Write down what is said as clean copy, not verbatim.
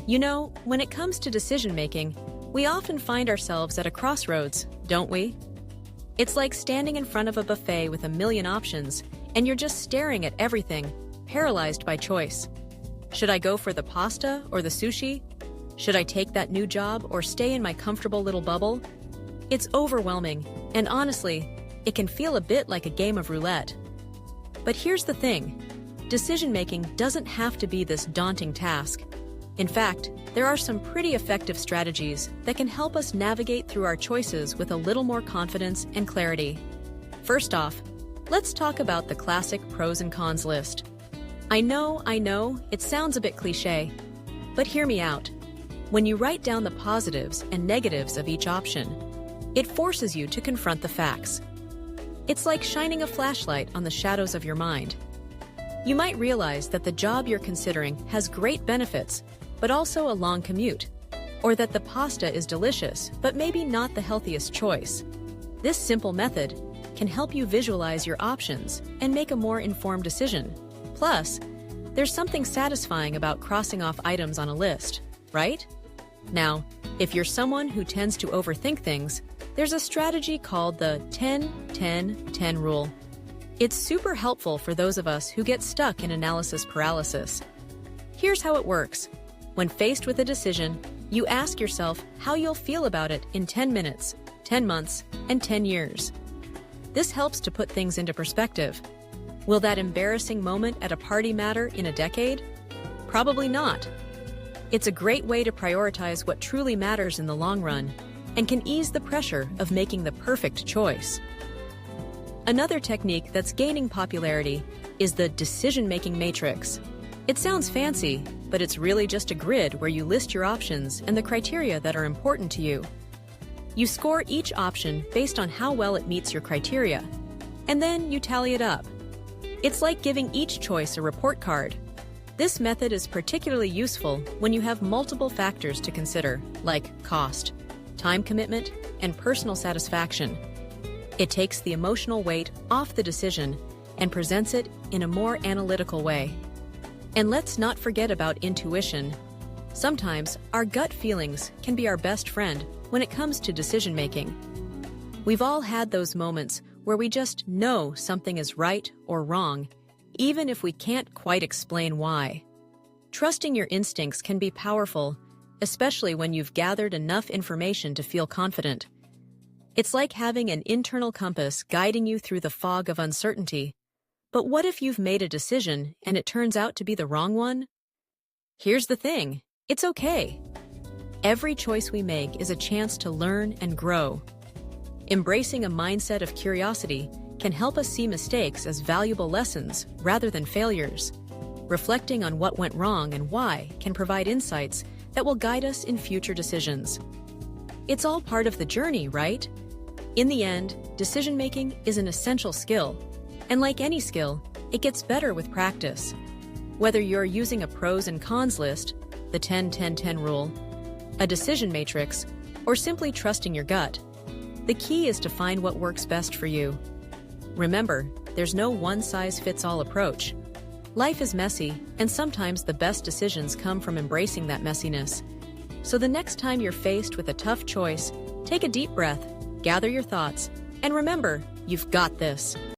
When it comes to decision making, we often find ourselves at a crossroads, don't we? It's like standing in front of a buffet with a million options, and you're just staring at everything, paralyzed by choice. Should I go for the pasta or the sushi? Should I take that new job or stay in my comfortable little bubble? It's overwhelming, and honestly, it can feel a bit like a game of roulette. But here's the thing. Decision-making doesn't have to be this daunting task. In fact, there are some pretty effective strategies that can help us navigate through our choices with a little more confidence and clarity. First off, let's talk about the classic pros and cons list. I know, it sounds a bit cliché, but hear me out. When you write down the positives and negatives of each option, it forces you to confront the facts. It's like shining a flashlight on the shadows of your mind. You might realize that the job you're considering has great benefits, but also a long commute, or that the pasta is delicious, but maybe not the healthiest choice. This simple method can help you visualize your options and make a more informed decision. Plus, there's something satisfying about crossing off items on a list, right? Now, if you're someone who tends to overthink things, there's a strategy called the 10-10-10 rule. It's super helpful for those of us who get stuck in analysis paralysis. Here's how it works. When faced with a decision, you ask yourself how you'll feel about it in 10 minutes, 10 months, and 10 years. This helps to put things into perspective. Will that embarrassing moment at a party matter in a decade? Probably not. It's a great way to prioritize what truly matters in the long run and can ease the pressure of making the perfect choice. Another technique that's gaining popularity is the decision-making matrix. It sounds fancy, but it's really just a grid where you list your options and the criteria that are important to you. You score each option based on how well it meets your criteria, and then you tally it up. It's like giving each choice a report card. This method is particularly useful when you have multiple factors to consider, like cost, time commitment, and personal satisfaction. It takes the emotional weight off the decision and presents it in a more analytical way. And let's not forget about intuition. Sometimes our gut feelings can be our best friend when it comes to decision-making. We've all had those moments where we just know something is right or wrong, even if we can't quite explain why. Trusting your instincts can be powerful, especially when you've gathered enough information to feel confident. It's like having an internal compass guiding you through the fog of uncertainty. But what if you've made a decision and it turns out to be the wrong one? Here's the thing, it's okay. Every choice we make is a chance to learn and grow. Embracing a mindset of curiosity can help us see mistakes as valuable lessons rather than failures. Reflecting on what went wrong and why can provide insights that will guide us in future decisions. It's all part of the journey, right? In the end, decision-making is an essential skill. And like any skill, it gets better with practice. Whether you're using a pros and cons list, the 10-10-10 rule, a decision matrix, or simply trusting your gut, the key is to find what works best for you. Remember, there's no one-size-fits-all approach. Life is messy, and sometimes the best decisions come from embracing that messiness. So the next time you're faced with a tough choice, take a deep breath, gather your thoughts, and remember, you've got this.